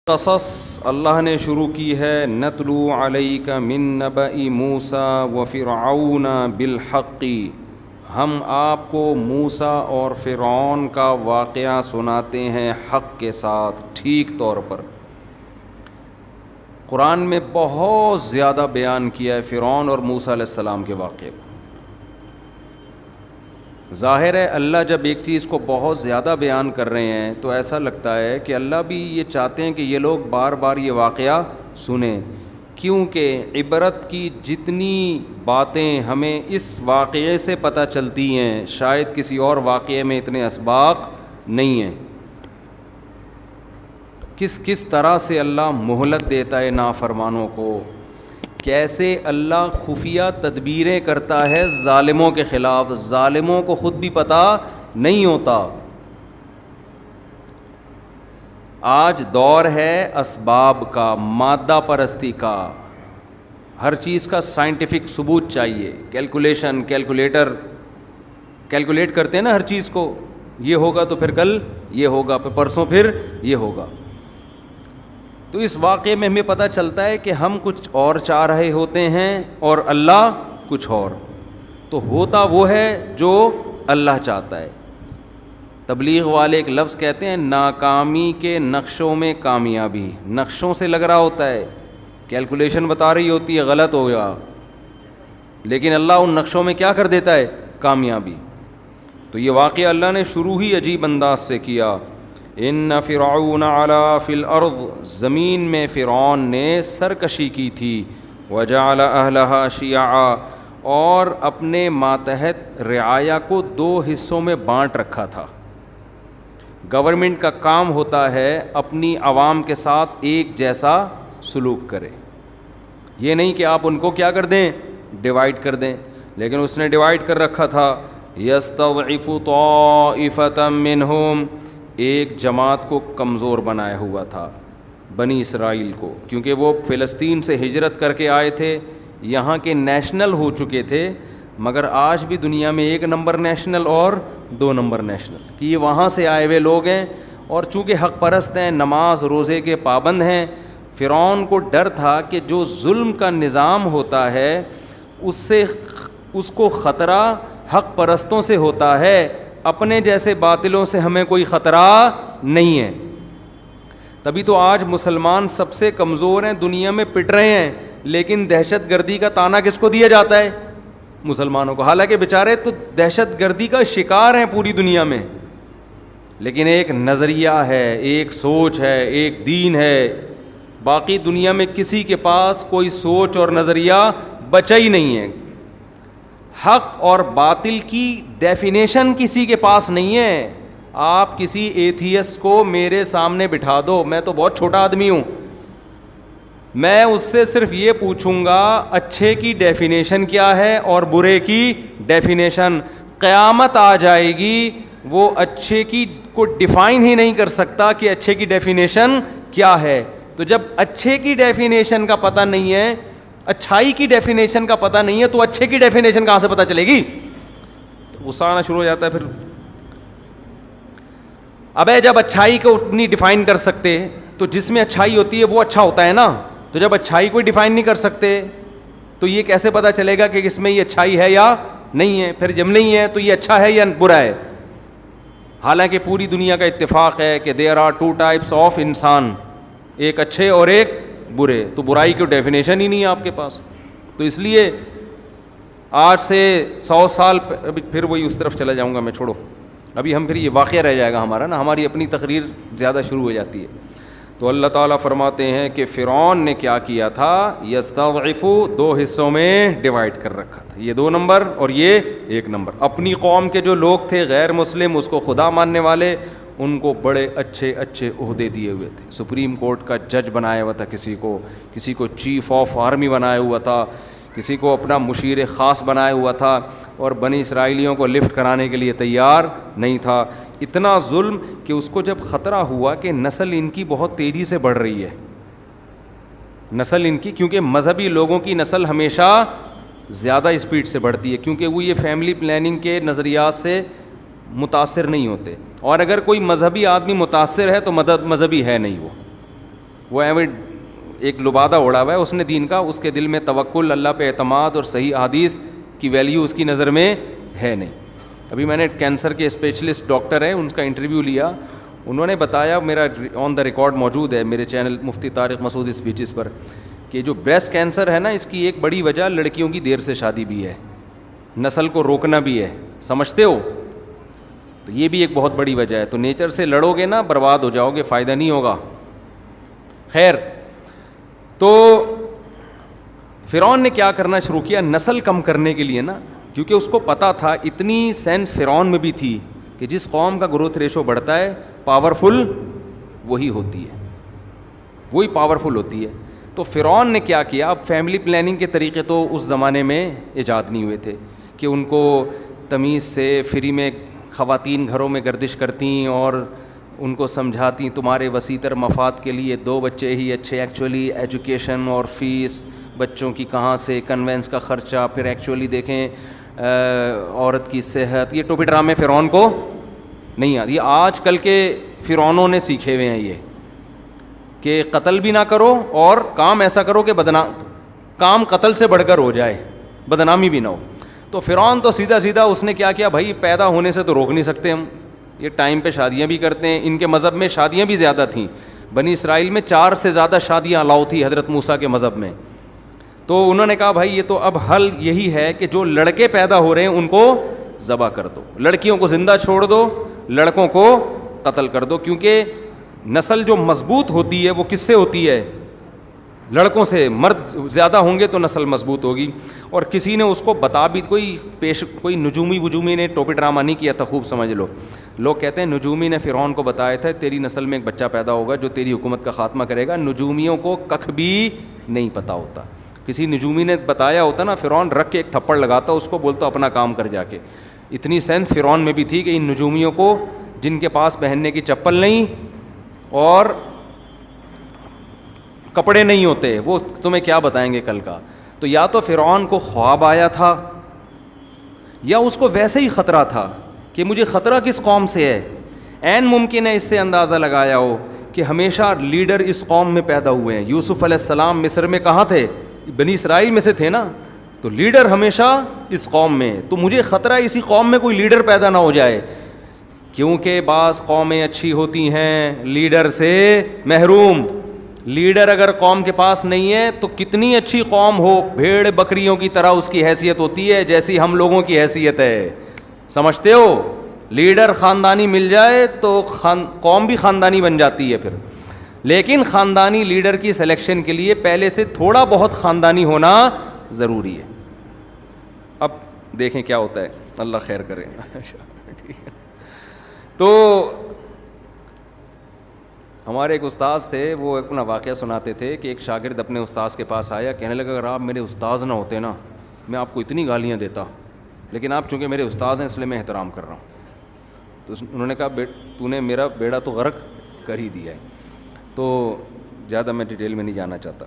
قصص اللہ نے شروع کی ہے نتلو علیک من نبأ موسیٰ و فرعون بالحق، ہم آپ کو موسیٰ اور فرعون کا واقعہ سناتے ہیں حق کے ساتھ، ٹھیک طور پر۔ قرآن میں بہت زیادہ بیان کیا ہے فرعون اور موسیٰ علیہ السلام کے واقعے کو۔ ظاہر ہے اللہ جب ایک چیز کو بہت زیادہ بیان کر رہے ہیں تو ایسا لگتا ہے کہ اللہ بھی یہ چاہتے ہیں کہ یہ لوگ بار بار یہ واقعہ سنیں، کیونکہ عبرت کی جتنی باتیں ہمیں اس واقعے سے پتہ چلتی ہیں شاید کسی اور واقعے میں اتنے اسباق نہیں ہیں۔ کس طرح سے اللہ مہلت دیتا ہے نافرمانوں کو، کیسے اللہ خفیہ تدبیریں کرتا ہے ظالموں کے خلاف، ظالموں کو خود بھی پتہ نہیں ہوتا۔ آج دور ہے اسباب کا، مادہ پرستی کا، ہر چیز کا سائنٹیفک ثبوت چاہیے، کیلکولیٹر کیلکولیٹ کرتے ہیں نا ہر چیز کو، یہ ہوگا تو پھر کل یہ ہوگا، پھر پرسوں پھر یہ ہوگا۔ تو اس واقعے میں ہمیں پتہ چلتا ہے کہ ہم کچھ اور چاہ رہے ہوتے ہیں اور اللہ کچھ اور، تو ہوتا وہ ہے جو اللہ چاہتا ہے۔ تبلیغ والے ایک لفظ کہتے ہیں ناکامی کے نقشوں میں کامیابی، نقشوں سے لگ رہا ہوتا ہے، کیلکولیشن بتا رہی ہوتی ہے غلط ہو گیا، لیکن اللہ ان نقشوں میں کیا کر دیتا ہے؟ کامیابی۔ تو یہ واقعہ اللہ نے شروع ہی عجیب انداز سے کیا۔ ان فرعون علا فی الارض، زمین میں فرعون نے سرکشی کی تھی، وجعل اہلہا شیعا، اور اپنے ماتحت رعایا کو دو حصوں میں بانٹ رکھا تھا۔ گورنمنٹ کا کام ہوتا ہے اپنی عوام کے ساتھ ایک جیسا سلوک کرے، یہ نہیں کہ آپ ان کو کیا کر دیں؟ ڈیوائیڈ کر دیں، لیکن اس نے ڈیوائیڈ کر رکھا تھا۔ یستضعف طائفۃ منہم، ایک جماعت کو کمزور بنایا ہوا تھا، بنی اسرائیل کو، کیونکہ وہ فلسطین سے ہجرت کر کے آئے تھے، یہاں کے نیشنل ہو چکے تھے، مگر آج بھی دنیا میں ایک نمبر نیشنل اور دو نمبر نیشنل، کہ یہ وہاں سے آئے ہوئے لوگ ہیں، اور چونکہ حق پرست ہیں، نماز روزے کے پابند ہیں۔ فرعون کو ڈر تھا کہ جو ظلم کا نظام ہوتا ہے اس کو خطرہ حق پرستوں سے ہوتا ہے، اپنے جیسے باطلوں سے ہمیں کوئی خطرہ نہیں ہے۔ تبھی تو آج مسلمان سب سے کمزور ہیں، دنیا میں پٹ رہے ہیں، لیکن دہشت گردی کا طعنہ کس کو دیا جاتا ہے؟ مسلمانوں کو، حالانکہ بیچارے تو دہشت گردی کا شکار ہیں پوری دنیا میں، لیکن ایک نظریہ ہے، ایک سوچ ہے، ایک دین ہے، باقی دنیا میں کسی کے پاس کوئی سوچ اور نظریہ بچا ہی نہیں ہے۔ حق اور باطل کی ڈیفینیشن کسی کے پاس نہیں ہے۔ آپ کسی ایتھیسٹ کو میرے سامنے بٹھا دو، میں تو بہت چھوٹا آدمی ہوں، میں اس سے صرف یہ پوچھوں گا اچھے کی ڈیفینیشن کیا ہے اور برے کی ڈیفینیشن۔ قیامت آ جائے گی، وہ اچھے کی کو ڈیفائن ہی نہیں کر سکتا کہ اچھے کی ڈیفینیشن کیا ہے۔ تو جب اچھے کی ڈیفینیشن کا پتہ نہیں ہے، اچھائی کی ڈیفینیشن کا پتہ نہیں ہے، تو اچھے کی ڈیفینیشن کہاں سے پتہ چلے گی؟ غصہ آنا شروع ہو جاتا ہے پھر۔ ابے جب اچھائی کو اتنی ڈیفائن کر سکتے تو جس میں اچھائی ہوتی ہے وہ اچھا ہوتا ہے نا، تو جب اچھائی کو ڈیفائن نہیں کر سکتے تو یہ کیسے پتہ چلے گا کہ اس میں یہ اچھائی ہے یا نہیں ہے؟ پھر جب نہیں ہے تو یہ اچھا ہے یا برا ہے؟ حالانکہ پوری دنیا کا اتفاق ہے کہ there are two types of انسان، ایک اچھے اور ایک برے، تو برائی کی ڈیفینیشن ہی نہیں ہے آپ کے پاس۔ تو اس لیے آج سے 100 سال ابھی پھر وہی اس طرف چلا جاؤں گا میں، چھوڑو ابھی، ہم پھر یہ واقعہ رہ جائے گا ہمارا نا، ہماری اپنی تقریر زیادہ شروع ہو جاتی ہے۔ تو اللہ تعالیٰ فرماتے ہیں کہ فرعون نے کیا کیا تھا؟ یستضعف، دو حصوں میں ڈیوائیڈ کر رکھا تھا، یہ 2 نمبر اور یہ 1 نمبر۔ اپنی قوم کے جو لوگ تھے غیر مسلم، اس کو خدا ماننے والے، ان کو بڑے اچھے عہدے دیے ہوئے تھے، سپریم کورٹ کا جج بنایا ہوا تھا، کسی کو چیف آف آرمی بنایا ہوا تھا، کسی کو اپنا مشیر خاص بنایا ہوا تھا، اور بنی اسرائیلیوں کو لفٹ کرانے کے لیے تیار نہیں تھا۔ اتنا ظلم کہ اس کو جب خطرہ ہوا کہ نسل ان کی بہت تیزی سے بڑھ رہی ہے، نسل ان کی، کیونکہ مذہبی لوگوں کی نسل ہمیشہ زیادہ اسپیڈ سے بڑھتی ہے، کیونکہ وہ یہ فیملی پلاننگ کے نظریات سے متاثر نہیں ہوتے، اور اگر کوئی مذہبی آدمی متاثر ہے تو مذہبی ہے نہیں وہ، وہ ایک لبادہ اڑا ہوا ہے اس نے دین کا, اس کے دل میں توکل, اللہ پہ اعتماد اور صحیح احادیث کی ویلیو اس کی نظر میں ہے نہیں. ابھی میں نے کینسر کے اسپیشلسٹ ڈاکٹر ہیں ان کا انٹرویو لیا, انہوں نے بتایا, میرا آن دا ریکارڈ موجود ہے میرے چینل مفتی طارق مسعود اسپیچز پر, کہ جو بریسٹ کینسر ہے نا اس کی ایک بڑی وجہ لڑکیوں کی دیر سے شادی بھی ہے, نسل کو روکنا بھی ہے, سمجھتے ہو؟ تو یہ بھی ایک بہت بڑی وجہ ہے. تو نیچر سے لڑو گے نا برباد ہو جاؤ گے, فائدہ نہیں ہوگا. خیر, تو فرعون نے کیا کرنا شروع کیا نسل کم کرنے کے لیے نا, کیونکہ اس کو پتا تھا, اتنی سینس فرعون میں بھی تھی کہ جس قوم کا گروتھ ریشو بڑھتا ہے پاورفل وہی ہوتی ہے, وہی پاورفل ہوتی ہے. تو فرعون نے کیا کیا, اب فیملی پلاننگ کے طریقے تو اس زمانے میں ایجاد نہیں ہوئے تھے کہ ان کو تمیز سے فری میں خواتین گھروں میں گردش کرتیں اور ان کو سمجھاتی تمہارے وسیع تر مفاد کے لیے 2 بچے ہی اچھے. ایکچولی ایجوکیشن اور فیس بچوں کی کہاں سے, کنوینس کا خرچہ, پھر ایکچولی دیکھیں عورت کی صحت, یہ ٹوپی ڈرامے فرعون کو نہیں آتی. یہ آج کل کے فرعونوں نے سیکھے ہوئے ہیں یہ, کہ قتل بھی نہ کرو اور کام ایسا کرو کہ کام قتل سے بڑھ کر ہو جائے, بدنامی بھی نہ ہو. تو فرعون تو سیدھا اس نے کیا کیا, بھائی پیدا ہونے سے تو روک نہیں سکتے ہم, یہ ٹائم پہ شادیاں بھی کرتے ہیں. ان کے مذہب میں شادیاں بھی زیادہ تھیں, بنی اسرائیل میں 4 سے زیادہ شادیاں الاؤ تھی حضرت موسیٰ کے مذہب میں. تو انہوں نے کہا بھائی یہ تو اب حل یہی ہے کہ جو لڑکے پیدا ہو رہے ہیں ان کو ذبح کر دو, لڑکیوں کو زندہ چھوڑ دو, لڑکوں کو قتل کر دو. کیونکہ نسل جو مضبوط ہوتی ہے وہ کس سے ہوتی ہے, لڑکوں سے. مرد زیادہ ہوں گے تو نسل مضبوط ہوگی. اور کسی نے اس کو بتا بھی, کوئی نجومی نے ٹوپی ڈرامہ نہیں کیا تھا, خوب سمجھ لو. لوگ کہتے ہیں نجومی نے فرعون کو بتایا تھا تیری نسل میں ایک بچہ پیدا ہوگا جو تیری حکومت کا خاتمہ کرے گا. نجومیوں کو ککھ بھی نہیں پتہ ہوتا. کسی نجومی نے بتایا ہوتا نا, فرعون رکھ کے ایک تھپڑ لگاتا, اس کو بولتا اپنا کام کر جا کے. اتنی سینس فرعون میں بھی تھی کہ ان نجومیوں کو, جن کے پاس پہننے کی چپل نہیں اور کپڑے نہیں ہوتے, وہ تمہیں کیا بتائیں گے کل کا. تو یا تو فرعون کو خواب آیا تھا یا اس کو ویسے ہی خطرہ تھا کہ مجھے خطرہ کس قوم سے ہے. عین ممکن ہے اس سے اندازہ لگایا ہو کہ ہمیشہ لیڈر اس قوم میں پیدا ہوئے ہیں. یوسف علیہ السلام مصر میں کہاں تھے, بنی اسرائیل میں سے تھے نا, تو لیڈر ہمیشہ اس قوم میں. تو مجھے خطرہ اسی قوم میں کوئی لیڈر پیدا نہ ہو جائے, کیونکہ بعض قومیں اچھی ہوتی ہیں لیڈر سے محروم. لیڈر اگر قوم کے پاس نہیں ہے تو کتنی اچھی قوم ہو, بھیڑ بکریوں کی طرح اس کی حیثیت ہوتی ہے جیسی ہم لوگوں کی حیثیت ہے, سمجھتے ہو. لیڈر خاندانی مل جائے تو قوم بھی خاندانی بن جاتی ہے پھر. لیکن خاندانی لیڈر کی سلیکشن کے لیے پہلے سے تھوڑا بہت خاندانی ہونا ضروری ہے. اب دیکھیں کیا ہوتا ہے, اللہ خیر کرے. تو ہمارے ایک استاذ تھے, وہ اپنا واقعہ سناتے تھے کہ ایک شاگرد اپنے استاذ کے پاس آیا, کہنے لگا اگر آپ میرے استاذ نہ ہوتے نا میں آپ کو اتنی گالیاں دیتا, لیکن آپ چونکہ میرے استاذ ہیں اس لیے میں احترام کر رہا ہوں. تو انہوں نے کہا تو نے میرا بیڑا تو غرق کر ہی دیا ہے. تو زیادہ میں ڈیٹیل میں نہیں جانا چاہتا.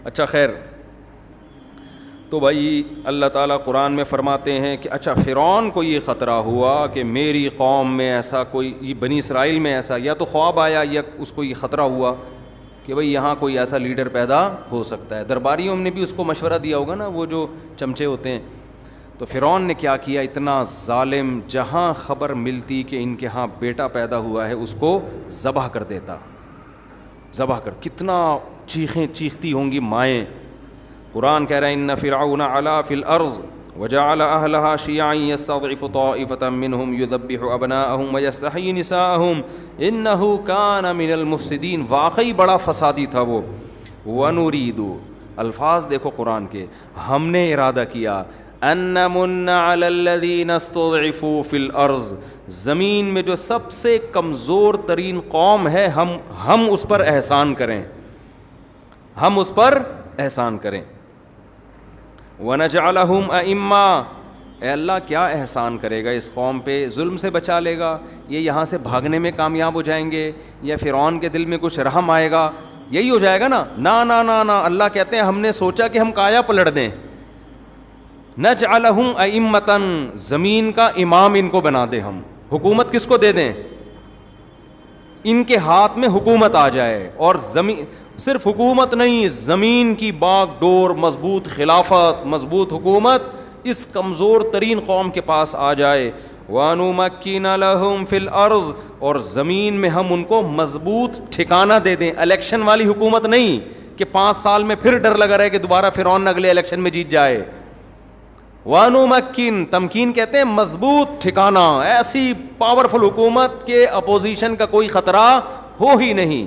اچھا خیر, تو بھائی اللہ تعالیٰ قرآن میں فرماتے ہیں کہ اچھا فرعون کو یہ خطرہ ہوا کہ میری قوم میں ایسا کوئی, بنی اسرائیل میں ایسا, یا تو خواب آیا یا اس کو یہ خطرہ ہوا کہ بھئی یہاں کوئی ایسا لیڈر پیدا ہو سکتا ہے. درباریوں نے بھی اس کو مشورہ دیا ہوگا نا, وہ جو چمچے ہوتے ہیں. تو فرعون نے کیا کیا, اتنا ظالم, جہاں خبر ملتی کہ ان کے ہاں بیٹا پیدا ہوا ہے اس کو ذبح کر دیتا. ذبح کر, کتنا چیخیں چیختی ہوں گی مائیں. قرآن کہہ رہا ہے ان فرعون علا فی الارض وجعل اہلہا شیعا یستضعف طائفۃ منہم یذبح ابناءہم ویستحیی نساءہم انہ کان من المفسدین. واقعی بڑا فسادی تھا وہ. ونرید, الفاظ دیکھو قرآن کے, ہم نے ارادہ کیا ان نمن علی الذین استضعفوا فی الارض, زمین میں جو سب سے کمزور ترین قوم ہے ہم اس پر احسان کریں, ہم اس پر احسان کریں. وَنَجْعَلَهُمْ أَئِمَّةً, اے اللہ کیا احسان کرے گا اس قوم پہ, ظلم سے بچا لے گا, یہ یہاں سے بھاگنے میں کامیاب ہو جائیں گے, یا فرعون کے دل میں کچھ رحم آئے گا, یہی ہو جائے گا نا. نا نا نا نا, اللہ کہتے ہیں ہم نے سوچا کہ ہم کایا پلٹ دیں. نَجْعَلَهُمْ أَئِمَّةً, زمین کا امام ان کو بنا دیں ہم. حکومت کس کو دے دیں, ان کے ہاتھ میں حکومت آ جائے, اور زمین صرف حکومت نہیں, زمین کی باغ ڈور, مضبوط خلافت, مضبوط حکومت اس کمزور ترین قوم کے پاس آ جائے. وَنُمَكِّنَ لَهُمْ فِي الْأَرْضِ, اور زمین میں ہم ان کو مضبوط ٹھکانہ دے دیں. الیکشن والی حکومت نہیں کہ 5 سال میں پھر ڈر لگا رہے کہ دوبارہ فرعون اگلے الیکشن میں جیت جائے. وَنُمَكِّن, تمکین کہتے ہیں مضبوط ٹھکانہ, ایسی پاورفل حکومت کے اپوزیشن کا کوئی خطرہ ہو ہی نہیں.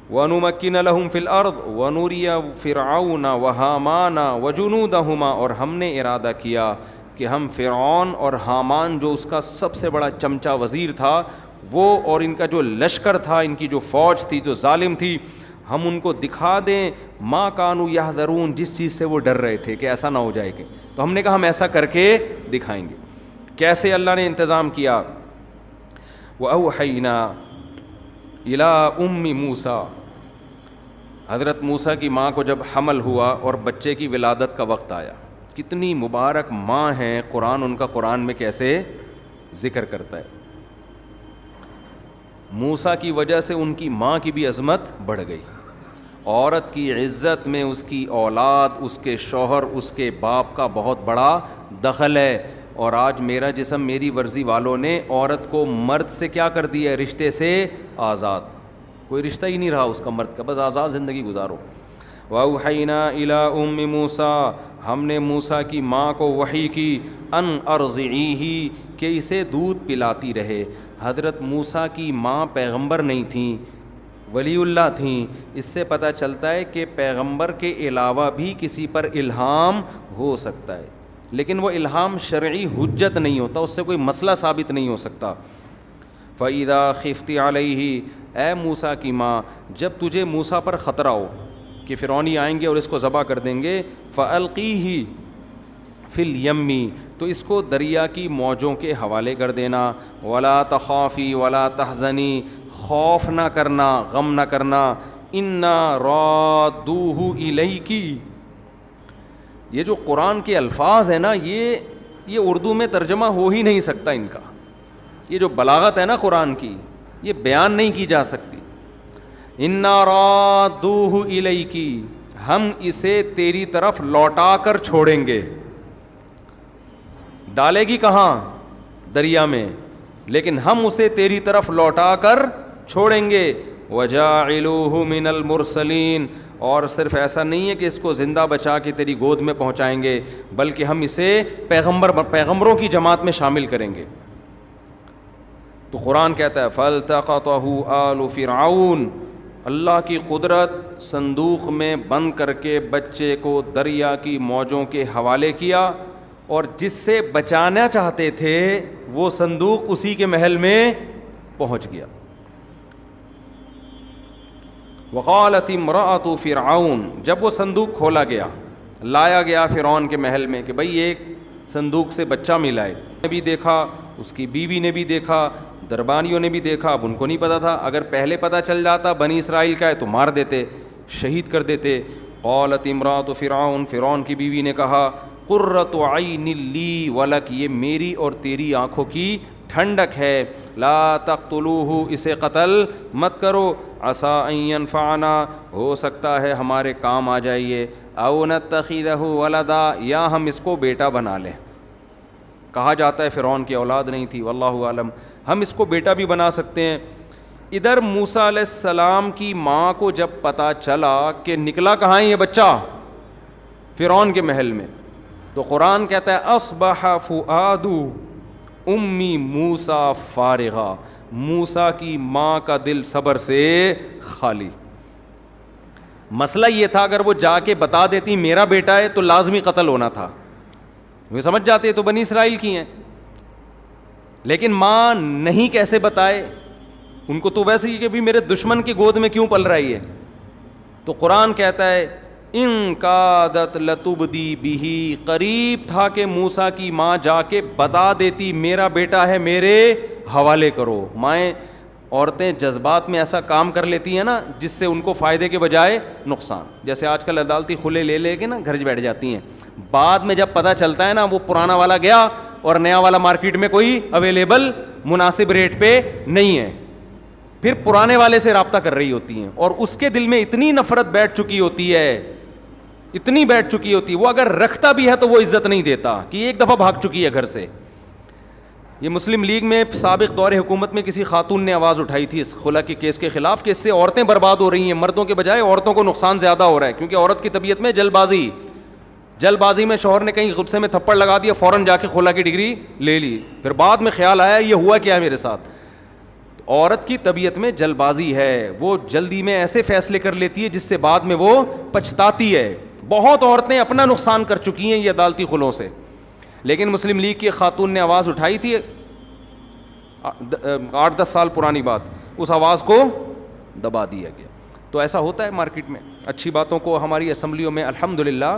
وَنُمَكِّنَ لَهُمْ فِي الْأَرْضِ وَنُرِيَ فِرْعَوْنَ وَهَامَانَ وَجُنُودَهُمَا, اور ہم نے ارادہ کیا کہ ہم فرعون اور حامان جو اس کا سب سے بڑا چمچا وزیر تھا, وہ اور ان کا جو لشکر تھا, ان کی جو فوج تھی جو ظالم تھی, ہم ان کو دکھا دیں ما کانوا یحذرون, جس چیز سے وہ ڈر رہے تھے کہ ایسا نہ ہو جائے. کہ تو ہم نے کہا ہم ایسا کر کے دکھائیں گے. کیسے اللہ نے انتظام کیا؟ وَأَوْحَيْنَا إِلَىٰ أُمِّ مُوسَىٰ, حضرت موسیٰ کی ماں کو جب حمل ہوا اور بچے کی ولادت کا وقت آیا, کتنی مبارک ماں ہیں, قرآن ان کا قرآن میں کیسے ذکر کرتا ہے. موسیٰ کی وجہ سے ان کی ماں کی بھی عظمت بڑھ گئی. عورت کی عزت میں اس کی اولاد, اس کے شوہر, اس کے باپ کا بہت بڑا دخل ہے. اور آج میرا جسم میری ورزی والوں نے عورت کو مرد سے کیا کر دیا ہے؟ رشتے سے آزاد. کوئی رشتہ ہی نہیں رہا اس کا مرد کا, بس آزاد زندگی گزارو. وَأَوْحَيْنَا إِلَىٰ أُمِّ مُوسَىٰ, ہم نے موسیٰ کی ماں کو وحی کی, ان ارضعیہ, کہ اسے دودھ پلاتی رہے. حضرت موسیٰ کی ماں پیغمبر نہیں تھیں, ولی اللہ تھیں. اس سے پتہ چلتا ہے کہ پیغمبر کے علاوہ بھی کسی پر الہام ہو سکتا ہے, لیکن وہ الہام شرعی حجت نہیں ہوتا, اس سے کوئی مسئلہ ثابت نہیں ہو سکتا. فَإِذَا خِفْتِ عَلَيْهِ, اے موسیٰ کی ماں, جب تجھے موسیٰ پر خطرہ ہو کہ فرعونی آئیں گے اور اس کو ذبح کر دیں گے, فَأَلْقِيهِ فِي الْيَمِّ, تو اس کو دریا کی موجوں کے حوالے کر دینا. وَلَا تَخَافِي وَلَا تَحْزَنِي, خوف نہ کرنا, غم نہ کرنا. إِنَّا رَادُّوهُ إِلَيْكِ, یہ جو قرآن کے الفاظ ہیں نا, یہ اردو میں ترجمہ ہو ہی نہیں سکتا ان کا. یہ جو بلاغت ہے نا قرآن کی, یہ بیان نہیں کی جا سکتی. اِنَّا رَادُّوهُ إِلَيْكِ, ہم اسے تیری طرف لوٹا کر چھوڑیں گے. ڈالے گی کہاں؟ دریا میں, لیکن ہم اسے تیری طرف لوٹا کر چھوڑیں گے. وَجَاعِلُوهُ مِنَ الْمُرْسَلِينَ, اور صرف ایسا نہیں ہے کہ اس کو زندہ بچا کے تیری گود میں پہنچائیں گے, بلکہ ہم اسے پیغمبروں کی جماعت میں شامل کریں گے. تو قرآن کہتا ہے فَالْتَقَطَهُ آلُ فِرْعَوْنَ, اللہ کی قدرت, صندوق میں بند کر کے بچے کو دریا کی موجوں کے حوالے کیا, اور جس سے بچانا چاہتے تھے وہ صندوق اسی کے محل میں پہنچ گیا. وقالت امرأۃ فرعون, جب وہ صندوق کھولا گیا, لایا گیا فرعون کے محل میں کہ بھئی ایک صندوق سے بچہ ملا ہے, نے بھی دیکھا, اس کی بیوی نے بھی دیکھا, دربانیوں نے بھی دیکھا. اب ان کو نہیں پتا تھا, اگر پہلے پتا چل جاتا بنی اسرائیل کا ہے تو مار دیتے, شہید کر دیتے. قالت امرأۃ فرعون, فرعون کی بیوی نے کہا, قرۃ عین لی ولک, یہ میری اور تیری آنکھوں کی ٹھنڈک ہے. لا تقتلوہ, اسے قتل مت کرو. عسیٰ ان ینفعنا, ہو سکتا ہے ہمارے کام آ جائیے. او نتخذہ ولدا, یا ہم اس کو بیٹا بنا لیں. کہا جاتا ہے فرعون کی اولاد نہیں تھی, واللہ اعلم, ہم اس کو بیٹا بھی بنا سکتے ہیں. ادھر موسیٰ علیہ السلام کی ماں کو جب پتہ چلا کہ نکلا کہاں ہے یہ بچہ, فرعون کے محل میں, تو قرآن کہتا ہے اصبح فؤاد امی موسیٰ فارغا, موسیٰ کی ماں کا دل صبر سے خالی. مسئلہ یہ تھا اگر وہ جا کے بتا دیتی میرا بیٹا ہے تو لازمی قتل ہونا تھا, وہ سمجھ جاتے تو بنی اسرائیل کی ہیں, لیکن ماں نہیں کیسے بتائے, ان کو تو ویسے ہی کہ بھی میرے دشمن کی گود میں کیوں پل رہی ہے. تو قرآن کہتا ہے ان کادت لتبدی بہی, قریب تھا کہ موسیٰ کی ماں جا کے بتا دیتی میرا بیٹا ہے میرے حوالے کرو. مائیں عورتیں جذبات میں ایسا کام کر لیتی ہیں نا جس سے ان کو فائدے کے بجائے نقصان. جیسے آج کل عدالتی کھلے لے کے نا گھر بیٹھ جاتی ہیں, بعد میں جب پتہ چلتا ہے نا وہ پرانا والا گیا اور نیا والا مارکیٹ میں کوئی اویلیبل مناسب ریٹ پہ نہیں ہے, پھر پرانے والے سے رابطہ کر رہی ہوتی ہیں, اور اس کے دل میں اتنی نفرت بیٹھ چکی ہوتی ہے, اتنی بیٹھ چکی ہوتی ہے, وہ اگر رکھتا بھی ہے تو وہ عزت نہیں دیتا کہ ایک دفعہ بھاگ چکی ہے گھر سے. یہ مسلم لیگ میں سابق دور حکومت میں کسی خاتون نے آواز اٹھائی تھی اس خلا کے کیس کے خلاف کہ اس سے عورتیں برباد ہو رہی ہیں, مردوں کے بجائے عورتوں کو نقصان زیادہ ہو رہا ہے, کیونکہ عورت کی طبیعت میں جلد بازی میں شوہر نے کہیں غصے میں تھپڑ لگا دیا, فوراً جا کے خلا کی ڈگری لے لی, پھر بعد میں خیال آیا یہ ہوا کیا میرے ساتھ. عورت کی طبیعت میں جلد بازی ہے, وہ جلدی میں ایسے فیصلے کر لیتی ہے جس سے بعد میں وہ پچھتاتی ہے. بہت عورتیں اپنا نقصان کر چکی ہیں یہ عدالتی خلوں سے, لیکن مسلم لیگ کی خاتون نے آواز اٹھائی تھی 8-10 سال پرانی بات, اس آواز کو دبا دیا گیا. تو ایسا ہوتا ہے مارکیٹ میں, اچھی باتوں کو ہماری اسمبلیوں میں الحمدللہ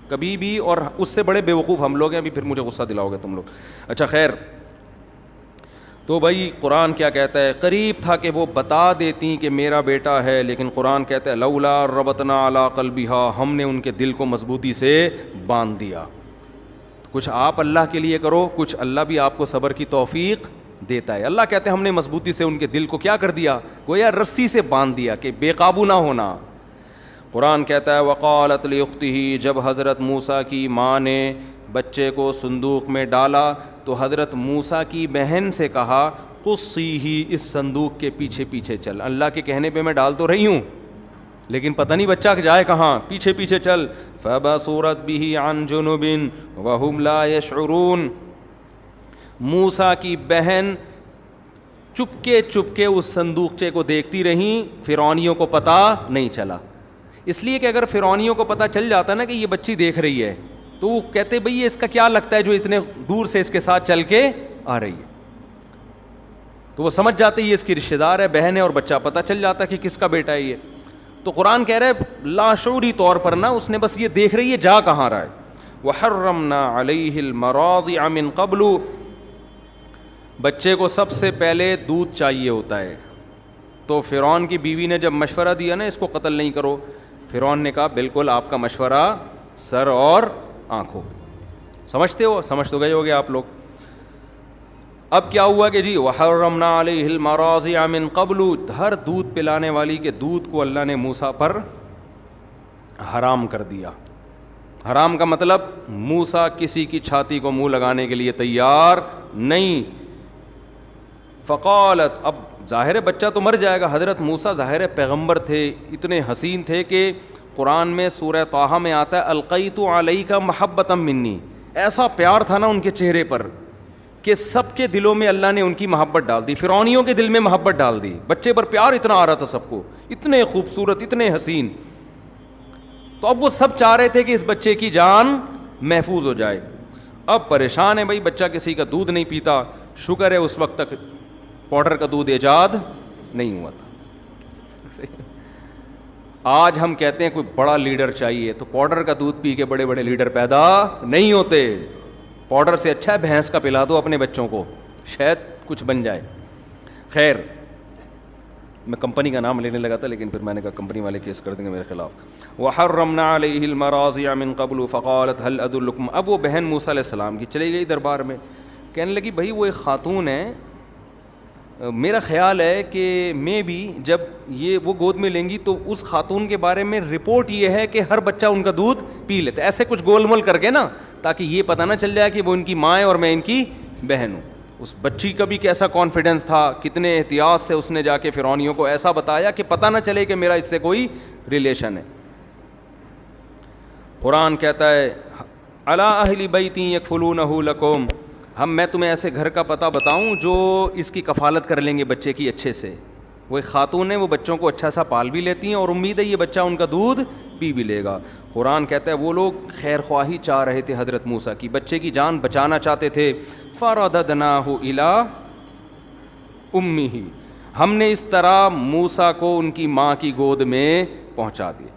کبھی بھی, اور اس سے بڑے بیوقوف ہم لوگ ہیں, ابھی پھر مجھے غصہ دلاؤ گے تم لوگ. اچھا خیر, تو بھائی قرآن کیا کہتا ہے, قریب تھا کہ وہ بتا دیتی کہ میرا بیٹا ہے, لیکن قرآن کہتا ہے لولا ربطنا علی قلبہا, ہم نے ان کے دل کو مضبوطی سے باندھ دیا. کچھ آپ اللہ کے لیے کرو, کچھ اللہ بھی آپ کو صبر کی توفیق دیتا ہے. اللہ کہتے ہیں ہم نے مضبوطی سے ان کے دل کو کیا کر دیا, گویا رسی سے باندھ دیا کہ بے قابو نہ ہونا. قرآن کہتا ہے وقالت لاختہ, جب حضرت موسیٰ کی ماں نے بچے کو صندوق میں ڈالا تو حضرت موسیٰ کی بہن سے کہا قصیہ, اس صندوق کے پیچھے پیچھے چل. اللہ کے کہنے پہ میں ڈال تو رہی ہوں لیکن پتہ نہیں بچہ جائے کہاں, پیچھے پیچھے چل. فبصرت به عن جنب وهم لا يشعرون, موسیٰ کی بہن چپکے اس صندوقچے کو دیکھتی رہیں, فرعونیوں کو پتہ نہیں چلا. اس لیے کہ اگر فرعونیوں کو پتہ چل جاتا نا کہ یہ بچی دیکھ رہی ہے تو وہ کہتے بھئی یہ اس کا کیا لگتا ہے جو اتنے دور سے اس کے ساتھ چل کے آ رہی ہے, تو وہ سمجھ جاتے یہ اس کی رشتہ دار ہے, بہن ہے, اور بچہ پتہ چل جاتا کہ کس کا بیٹا ہے یہ. تو قرآن کہہ رہا ہے لاشعوری طور پر نا, اس نے بس یہ دیکھ رہی ہے جا کہاں رہا ہے. وحرمنا علیہ المراضع من قبل, بچے کو سب سے پہلے دودھ چاہیے ہوتا ہے. تو فرعون کی بیوی نے جب مشورہ دیا نا اس کو قتل نہیں کرو, فرعون نے کہا بالکل آپ کا مشورہ سر اور آنکھوں. سمجھتے ہو, سمجھ تو گئے ہوگے آپ لوگ. اب کیا ہوا کہ جی وحرمنا علیہ المراضع من قبل, ہر دودھ پلانے والی کے دودھ کو اللہ نے موسیٰ پر حرام کر دیا. حرام کا مطلب موسیٰ کسی کی چھاتی کو منہ لگانے کے لیے تیار نہیں. فقالت, اب ظاہر ہے بچہ تو مر جائے گا. حضرت موسیٰ ظاہر ہے پیغمبر تھے, اتنے حسین تھے کہ قرآن میں سورہ طٰہٰ میں آتا ہے القیت علیک محبۃ منی, ایسا پیار تھا نا ان کے چہرے پر کہ سب کے دلوں میں اللہ نے ان کی محبت ڈال دی, فرعونیوں کے دل میں محبت ڈال دی. بچے پر پیار اتنا آ رہا تھا سب کو, اتنے خوبصورت, اتنے حسین. تو اب وہ سب چاہ رہے تھے کہ اس بچے کی جان محفوظ ہو جائے. اب پریشان ہے بھائی, بچہ کسی کا دودھ نہیں پیتا. شکر ہے اس وقت تک پاؤڈر کا دودھ ایجاد نہیں ہوا تھا. آج ہم کہتے ہیں کوئی بڑا لیڈر چاہیے تو پاؤڈر کا دودھ پی کے بڑے بڑے لیڈر پیدا نہیں ہوتے. پاؤڈر سے اچھا ہے بھینس کا پلا دو اپنے بچوں کو, شاید کچھ بن جائے. خیر, میں کمپنی کا نام لینے لگا تھا لیکن پھر میں نے کہا کمپنی والے کیس کر دیں گے میرے خلاف. وحرمنا علیہ المراضع من قبل فقالت هل ادلکم, اب وہ بہن موسیٰ علیہ السلام کی چلی گئی دربار میں, کہنے لگی بھائی وہ ایک خاتون ہے, میرا خیال ہے کہ میں بھی جب یہ وہ گود میں لیں گی تو اس خاتون کے بارے میں رپورٹ یہ ہے کہ ہر بچہ ان کا دودھ پی لیتا ہے, ایسے کچھ گول مول کر کے نا, تاکہ یہ پتہ نہ چل جائے کہ وہ ان کی ماں ہے اور میں ان کی بہن ہوں. اس بچی کا بھی کیسا کانفیڈنس تھا, کتنے احتیاط سے اس نے جا کے فرعونیوں کو ایسا بتایا کہ پتہ نہ چلے کہ میرا اس سے کوئی ریلیشن ہے. قرآن کہتا ہے الا اہل بیت یکفلونہ لکم, میں تمہیں ایسے گھر کا پتہ بتاؤں جو اس کی کفالت کر لیں گے بچے کی اچھے سے. وہ ایک خاتون ہے, وہ بچوں کو اچھا سا پال بھی لیتی ہیں اور امید ہے یہ بچہ ان کا دودھ پی بھی لے گا. قرآن کہتا ہے وہ لوگ خیر خواہی چاہ رہے تھے حضرت موسیٰ کی, بچے کی جان بچانا چاہتے تھے. فرددناہ الی امہ, ہم نے اس طرح موسیٰ کو ان کی ماں کی گود میں پہنچا دیا.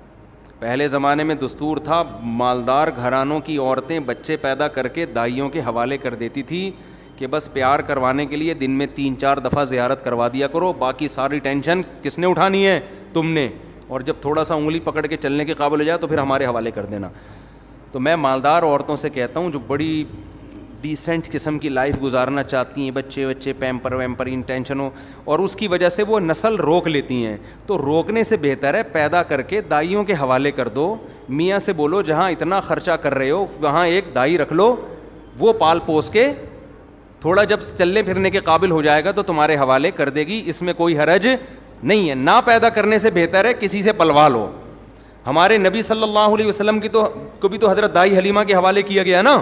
پہلے زمانے میں دستور تھا, مالدار گھرانوں کی عورتیں بچے پیدا کر کے دائیوں کے حوالے کر دیتی تھی کہ بس پیار کروانے کے لیے دن میں 3-4 دفعہ زیارت کروا دیا کرو, باقی ساری ٹینشن کس نے اٹھانی ہے, تم نے, اور جب تھوڑا سا انگلی پکڑ کے چلنے کے قابل ہو جائے تو پھر ہمارے حوالے کر دینا. تو میں مالدار عورتوں سے کہتا ہوں جو بڑی ڈیسنٹ قسم کی لائف گزارنا چاہتی ہیں, بچے پیمپر ویمپر ان ٹینشن ہو, اور اس کی وجہ سے وہ نسل روک لیتی ہیں. تو روکنے سے بہتر ہے پیدا کر کے دائیوں کے حوالے کر دو, میاں سے بولو جہاں اتنا خرچہ کر رہے ہو وہاں ایک دائی رکھ لو, وہ پال پوس کے تھوڑا جب چلنے پھرنے کے قابل ہو جائے گا تو تمہارے حوالے کر دے گی, اس میں کوئی حرج نہیں ہے. نہ پیدا کرنے سے بہتر ہے کسی سے پلوا لو. ہمارے نبی صلی اللہ علیہ وسلم کی کو بھی تو حضرت دائی حلیمہ کے حوالے کیا گیا نا.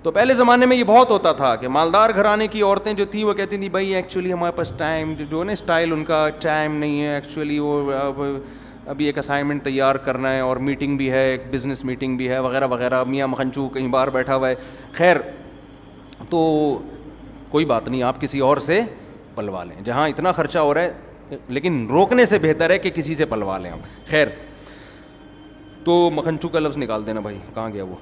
تو پہلے زمانے میں یہ بہت ہوتا تھا کہ مالدار گھرانے کی عورتیں جو تھیں وہ کہتی تھیں بھائی ایکچولی ہمارے پاس ٹائم جو نا اسٹائل ان کا ٹائم نہیں ہے, ایکچولی وہ ابھی ایک اسائنمنٹ تیار کرنا ہے اور میٹنگ بھی ہے, ایک بزنس میٹنگ بھی ہے وغیرہ وغیرہ, میاں مکھنچو کہیں باہر بیٹھا ہوا ہے. خیر تو کوئی بات نہیں, آپ کسی اور سے پلوا لیں جہاں اتنا خرچہ ہو رہا ہے, لیکن روکنے سے بہتر ہے کہ کسی سے پلوا لیں آپ. خیر تو مکھنچو کا لفظ نکال دینا بھائی, کہاں گیا وہ.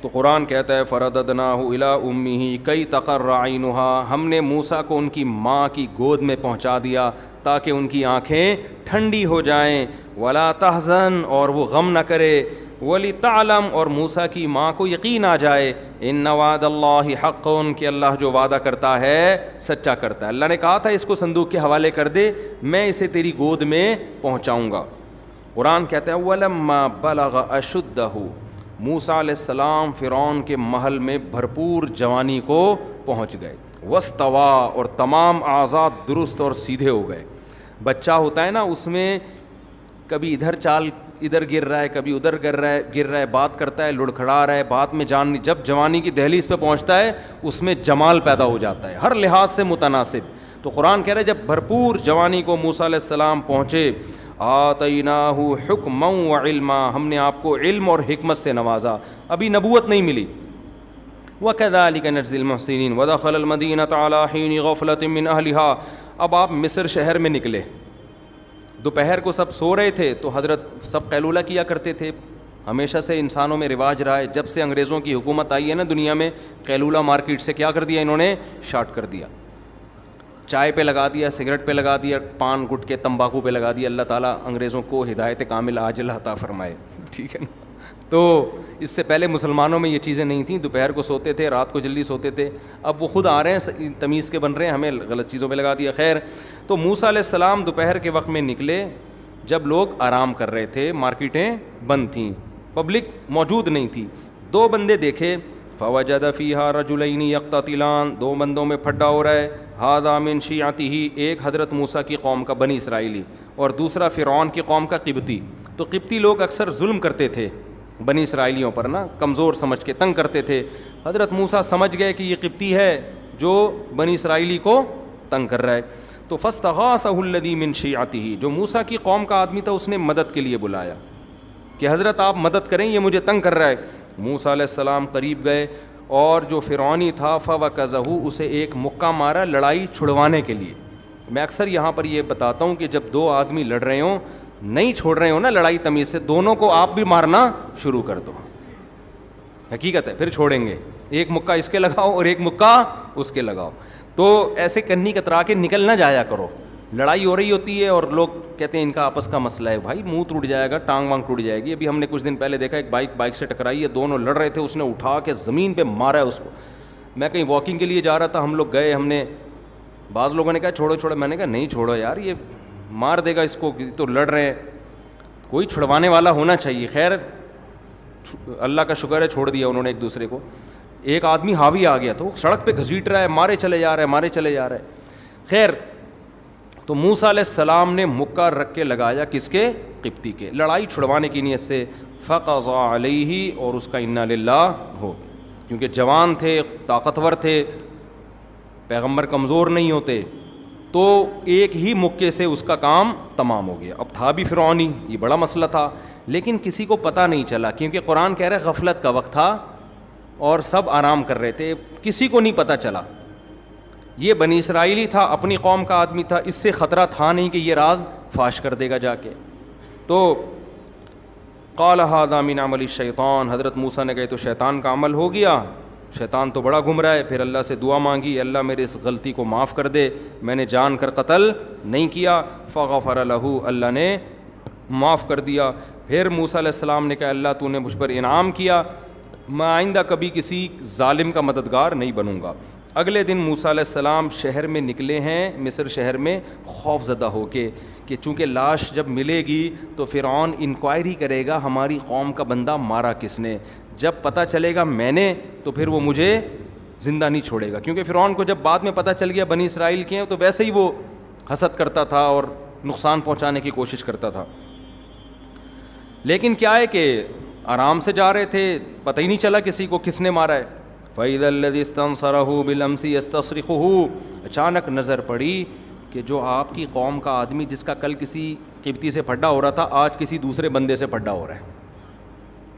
تو قرآن کہتا ہے فرددناہ الی امہ کی تقر عینہا, ہم نے موسیٰ کو ان کی ماں کی گود میں پہنچا دیا تاکہ ان کی آنکھیں ٹھنڈی ہو جائیں, ولا تحزن اور وہ غم نہ کرے, ولتعلم اور موسیٰ کی ماں کو یقین آ جائے, ان وعد اللہ حق کہ اللہ جو وعدہ کرتا ہے سچا کرتا ہے. اللہ نے کہا تھا اس کو صندوق کے حوالے کر دے, میں اسے تیری گود میں پہنچاؤں گا. قرآن کہتا ہے ولما بلغ اشدہ, موسیٰ علیہ السلام فرعون کے محل میں بھرپور جوانی کو پہنچ گئے, واستویٰ اور تمام اعضاء درست اور سیدھے ہو گئے. بچہ ہوتا ہے نا, اس میں کبھی ادھر چال ادھر گر رہا ہے, کبھی ادھر گر رہا ہے, بات کرتا ہے لڑکھڑا رہا ہے, بات میں جان, جب جوانی کی دہلیز پہ پہنچتا ہے اس میں جمال پیدا ہو جاتا ہے ہر لحاظ سے متناسب. تو قرآن کہہ رہا ہے جب بھرپور جوانی کو موسیٰ علیہ السلام پہنچے, آتیناہ حکما وعلما, ہم نے آپ کو علم اور حکمت سے نوازا, ابھی نبوت نہیں ملی. وَكَذَلِكَ نَجْزِي الْمُحْسِنِينَ وَدَخَلَ الْمَدِينَةَ عَلَىٰ حِينِ غَفْلَةٍ مِّنْ أَهْلِهَا. اب آپ مصر شہر میں نکلے, دوپہر کو سب سو رہے تھے تو حضرت سب قیلولہ کیا کرتے تھے. ہمیشہ سے انسانوں میں رواج رہا ہے, جب سے انگریزوں کی حکومت آئی ہے نا دنیا میں, قیلولہ مارکیٹ سے کیا کر دیا انہوں نے, شارٹ کر دیا. چائے پہ لگا دیا, سگریٹ پہ لگا دیا, پان گٹکے تمباکو پہ لگا دیا. اللہ تعالیٰ انگریزوں کو ہدایت کامل عاجلہ عطا فرمائے, ٹھیک ہے نا. تو اس سے پہلے مسلمانوں میں یہ چیزیں نہیں تھیں, دوپہر کو سوتے تھے, رات کو جلدی سوتے تھے. اب وہ خود آ رہے ہیں تمیز کے بن رہے ہیں, ہمیں غلط چیزوں پہ لگا دیا. خیر تو موسیٰ علیہ السلام دوپہر کے وقت میں نکلے جب لوگ آرام کر رہے تھے, مارکیٹیں بند تھیں, پبلک موجود نہیں تھی. دو بندے دیکھے, فوجد فیہا رجلین یقتتلان, دو بندوں میں پھڈا ہو رہا ہے. ھذا من شیعتہ, ایک حضرت موسیٰ کی قوم کا بنی اسرائیلی اور دوسرا فرعون کی قوم کا قبطی. تو قبطی لوگ اکثر ظلم کرتے تھے بنی اسرائیلیوں پر نا, کمزور سمجھ کے تنگ کرتے تھے. حضرت موسیٰ سمجھ گئے کہ یہ قبطی ہے جو بنی اسرائیلی کو تنگ کر رہا ہے. تو فاستغاثہ الذی من شیعتہ, جو موسیٰ کی قوم کا آدمی تھا اس نے مدد کے لیے بلایا کہ حضرت آپ مدد کریں, یہ مجھے تنگ کر رہا ہے. موسیٰ علیہ السلام قریب گئے اور جو فرعونی تھا فوکزہ, اسے ایک مکہ مارا لڑائی چھڑوانے کے لیے. میں اکثر یہاں پر یہ بتاتا ہوں کہ جب دو آدمی لڑ رہے ہوں, نہیں چھوڑ رہے ہوں نا لڑائی تمیز سے, دونوں کو آپ بھی مارنا شروع کر دو, حقیقت ہے, پھر چھوڑیں گے. ایک مکہ اس کے لگاؤ اور ایک مکہ اس کے لگاؤ. تو ایسے کنی کترا کے نکل نہ جایا کرو. لڑائی ہو رہی ہوتی ہے اور لوگ کہتے ہیں ان کا آپس کا مسئلہ ہے, بھائی منہ ٹوٹ جائے گا, ٹانگ وانگ ٹوٹ جائے گی. ابھی ہم نے کچھ دن پہلے دیکھا ایک بائک سے ٹکرائی ہے, دونوں لڑ رہے تھے, اس نے اٹھا کے زمین پہ مارا ہے اس کو. میں کہیں واکنگ کے لیے جا رہا تھا, ہم لوگ گئے, ہم نے, بعض لوگوں نے کہا چھوڑو, میں نے کہا نہیں چھوڑو یار, یہ مار دے گا اس کو, تو لڑ رہے ہیں, کوئی چھڑوانے والا ہونا چاہیے. خیر اللہ کا شکر ہے چھوڑ دیا انہوں نے ایک دوسرے کو. ایک آدمی حاوی آ گیا تو سڑک پہ گھسیٹ رہا ہے, مارے چلے جا رہا ہے. خیر تو موسیٰ علیہ السلام نے مکہ رکھ کے لگایا کس کے, قبطی کے, لڑائی چھڑوانے کی نیت سے. فقضى علیہ, اور اس کا انا للہ ہو, کیونکہ جوان تھے, طاقتور تھے, پیغمبر کمزور نہیں ہوتے, تو ایک ہی مکے سے اس کا کام تمام ہو گیا. اب تھا بھی فرعونی, یہ بڑا مسئلہ تھا, لیکن کسی کو پتہ نہیں چلا, کیونکہ قرآن کہہ رہا ہے غفلت کا وقت تھا اور سب آرام کر رہے تھے, کسی کو نہیں پتہ چلا. یہ بنی اسرائیلی تھا, اپنی قوم کا آدمی تھا, اس سے خطرہ تھا نہیں کہ یہ راز فاش کر دے گا جا کے. تو قال ھذا من عمل الشیطان, حضرت موسیٰ نے کہے تو شیطان کا عمل ہو گیا, شیطان تو بڑا گھوم رہا ہے. پھر اللہ سے دعا مانگی, اللہ میرے اس غلطی کو معاف کر دے, میں نے جان کر قتل نہیں کیا. فغفر لہ, اللہ نے معاف کر دیا. پھر موسیٰ علیہ السلام نے کہا اللہ تو نے مجھ پر انعام کیا, میں آئندہ کبھی کسی ظالم کا مددگار نہیں بنوں گا. اگلے دن موسیٰ علیہ السلام شہر میں نکلے ہیں, مصر شہر میں, خوف زدہ ہو کے کہ چونکہ لاش جب ملے گی تو فرعون انکوائری کرے گا ہماری قوم کا بندہ مارا کس نے. جب پتہ چلے گا میں نے تو پھر وہ مجھے زندہ نہیں چھوڑے گا, کیونکہ فرعون کو جب بعد میں پتہ چل گیا بنی اسرائیل کے ہیں تو ویسے ہی وہ حسد کرتا تھا اور نقصان پہنچانے کی کوشش کرتا تھا. لیکن کیا ہے کہ آرام سے جا رہے تھے, پتہ ہی نہیں چلا کسی کو کس نے مارا ہے. فَإِذَا الَّذِي اسْتَنصَرَهُ بِالْأَمْسِ يَسْتَصْرِخُهُ, اچانک نظر پڑی کہ جو آپ کی قوم کا آدمی جس کا کل کسی قبطی سے پھڈا ہو رہا تھا آج کسی دوسرے بندے سے پھڈا ہو رہا ہے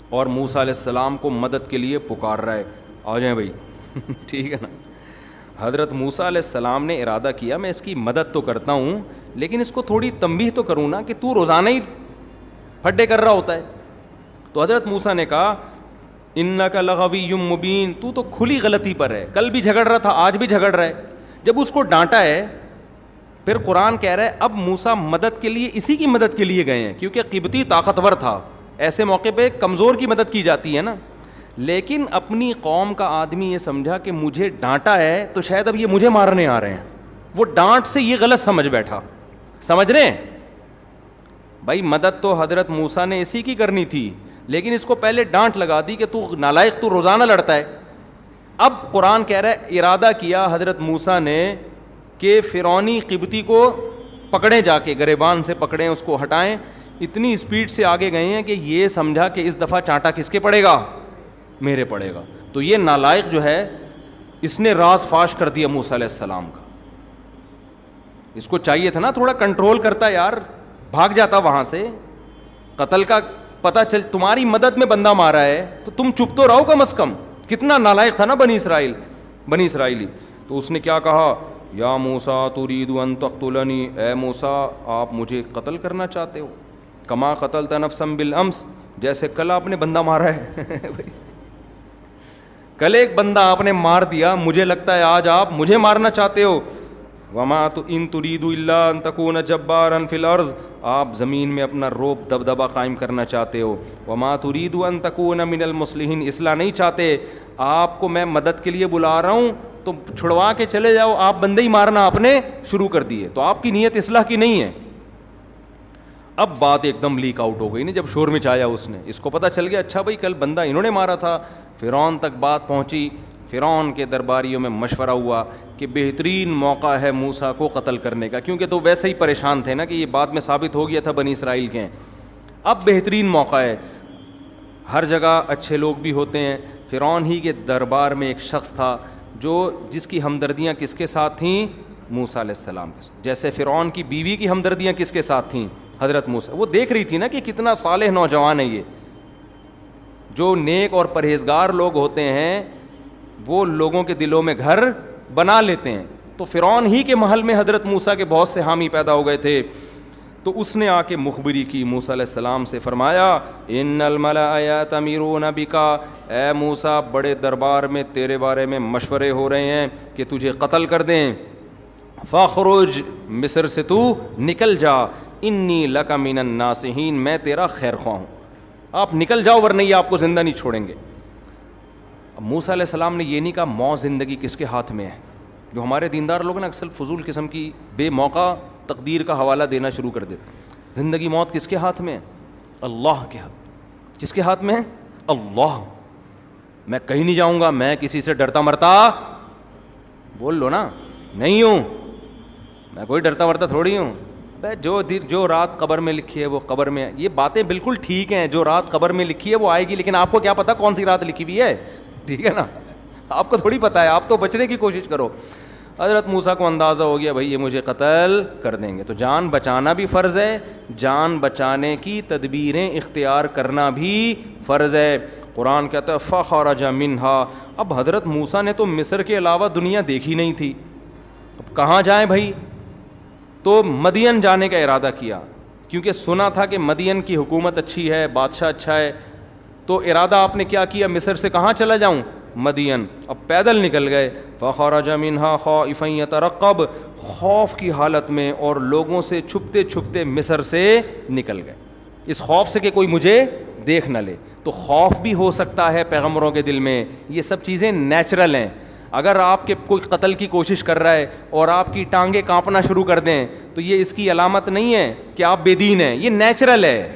اور موسیٰ علیہ السلام کو مدد کے لیے پکار رہا ہے, آ جائیں بھائی. ٹھیک ہے نا. حضرت موسیٰ علیہ السلام نے ارادہ کیا میں اس کی مدد تو کرتا ہوں لیکن اس کو تھوڑی تنبیہ تو کروں نا کہ تو روزانہ ہی پھڈے کر رہا ہوتا ہے. تو حضرت موسیٰ نے کہا انک لغوی مبین, تو تو کھلی غلطی پر ہے, کل بھی جھگڑ رہا تھا آج بھی جھگڑ رہا ہے. جب اس کو ڈانٹا ہے پھر قرآن کہہ رہا ہے اب موسیٰ مدد کے لیے اسی کی مدد کے لیے گئے ہیں, کیونکہ قبطی طاقتور تھا, ایسے موقع پہ کمزور کی مدد کی جاتی ہے نا. لیکن اپنی قوم کا آدمی یہ سمجھا کہ مجھے ڈانٹا ہے تو شاید اب یہ مجھے مارنے آ رہے ہیں, وہ ڈانٹ سے یہ غلط سمجھ بیٹھا. سمجھ رہے ہیں بھائی, مدد تو حضرت موسیٰ نے اسی کی کرنی تھی لیکن اس کو پہلے ڈانٹ لگا دی کہ تو نالائق, تو روزانہ لڑتا ہے. اب قرآن کہہ رہا ہے ارادہ کیا حضرت موسیٰ نے کہ فرعونی قبطی کو پکڑیں, جا کے گریبان سے پکڑیں, اس کو ہٹائیں. اتنی اسپیڈ سے آگے گئے ہیں کہ یہ سمجھا کہ اس دفعہ چانٹا کس کے پڑے گا, میرے پڑے گا. تو یہ نالائق جو ہے اس نے راز فاش کر دیا موسیٰ علیہ السلام کا. اس کو چاہیے تھا نا تھوڑا کنٹرول کرتا, یار بھاگ جاتا وہاں سے. قتل کا پتہ چل تمہاری مدد میں بندہ مارا ہے تو تم چپ تو رہو کم از کم. کتنا نالائق تھا نا بنی اسرائیلی. تو اس نے کیا کہا, یا موسیٰ ترید ان تقتلنی, اے موسیٰ آپ مجھے قتل کرنا چاہتے ہو, کما قتلت نفسا بالامس, جیسے کل آپ نے بندہ مارا ہے. کل ایک بندہ آپ نے مار دیا, مجھے لگتا ہے آج آپ مجھے مارنا چاہتے ہو. وما ان ترید الا ان تکون جبارا فی الارض, آپ زمین میں اپنا روب دبدبہ قائم کرنا چاہتے ہو. وما ترید ان تکون من المصلحین, اصلاح نہیں چاہتے. آپ کو میں مدد کے لیے بلا رہا ہوں تو چھڑوا کے چلے جاؤ, آپ بندے ہی مارنا آپ نے شروع کر دیے, تو آپ کی نیت اصلاح کی نہیں ہے. اب بات ایک دم لیک آؤٹ ہو گئی نا جب شور مچایا اس نے, اس کو پتہ چل گیا اچھا بھائی کل بندہ انہوں نے مارا تھا. فرعون تک بات پہنچی, فرعون کے درباریوں میں مشورہ ہوا کہ بہترین موقع ہے موسیٰ کو قتل کرنے کا, کیونکہ تو ویسے ہی پریشان تھے نا کہ یہ بعد میں ثابت ہو گیا تھا بنی اسرائیل کے ہیں. اب بہترین موقع ہے, ہر جگہ اچھے لوگ بھی ہوتے ہیں. فرعون ہی کے دربار میں ایک شخص تھا جس کی ہمدردیاں کس کے ساتھ تھیں, موسیٰ علیہ السلام کے ساتھ. جیسے فرعون کی بیوی کی ہمدردیاں کس کے ساتھ تھیں, حضرت موسیٰ. وہ دیکھ رہی تھی نا کہ کتنا صالح نوجوان ہے یہ. جو نیک اور پرہیزگار لوگ ہوتے ہیں وہ لوگوں کے دلوں میں گھر بنا لیتے ہیں. تو فرعون ہی کے محل میں حضرت موسیٰ کے بہت سے حامی پیدا ہو گئے تھے. تو اس نے آ کے مخبری کی موسیٰ علیہ السلام سے, فرمایا ان الملأ یأتمرون بک, اے موسیٰ بڑے دربار میں تیرے بارے میں مشورے ہو رہے ہیں کہ تجھے قتل کر دیں. فاخرج, مصر سے تو نکل جا, انی لک من الناصحین, میں تیرا خیر خواہ ہوں, آپ نکل جاؤ ورنہ یہ آپ کو زندہ نہیں چھوڑیں گے. اب موسیٰ علیہ السلام نے یہ نہیں کہا موت زندگی کس کے ہاتھ میں ہے. جو ہمارے دیندار لوگ نا اکثر فضول قسم کی بے موقع تقدیر کا حوالہ دینا شروع کر دیتے. زندگی موت کس کے ہاتھ میں ہے, اللہ کے ہاتھ. کس کے ہاتھ میں ہے, اللہ. میں کہیں نہیں جاؤں گا, میں کسی سے ڈرتا مرتا, بول لو نا, نہیں ہوں, میں کوئی ڈرتا مرتا تھوڑی ہوں. جو رات قبر میں لکھی ہے وہ قبر میں ہے. یہ باتیں بالکل ٹھیک ہیں, جو رات قبر میں لکھی ہے وہ آئے گی, لیکن آپ کو کیا پتا کون سی رات لکھی ہوئی ہے, ٹھیک ہے نا, آپ کو تھوڑی پتہ ہے, آپ تو بچنے کی کوشش کرو. حضرت موسیٰ کو اندازہ ہو گیا بھائی یہ مجھے قتل کر دیں گے, تو جان بچانا بھی فرض ہے, جان بچانے کی تدبیریں اختیار کرنا بھی فرض ہے. قرآن کہتا ہے فخرج منہا. اب حضرت موسیٰ نے تو مصر کے علاوہ دنیا دیکھی نہیں تھی, اب کہاں جائیں بھائی, تو مدین جانے کا ارادہ کیا, کیونکہ سنا تھا کہ مدین کی حکومت اچھی ہے, بادشاہ اچھا ہے. تو ارادہ آپ نے کیا کیا, مصر سے کہاں چلا جاؤں, مدین. اب پیدل نکل گئے. فخرج منہا خائفا یترقب, خوف کی حالت میں اور لوگوں سے چھپتے چھپتے مصر سے نکل گئے, اس خوف سے کہ کوئی مجھے دیکھ نہ لے. تو تو خوف بھی ہو سکتا ہے پیغمبروں کے دل میں. یہ سب چیزیں نیچرل ہیں. اگر آپ کے کوئی قتل کی کوشش کر رہا ہے اور آپ کی ٹانگیں کانپنا شروع کر دیں تو یہ اس کی علامت نہیں ہے کہ آپ بے دین ہیں, یہ نیچرل ہے.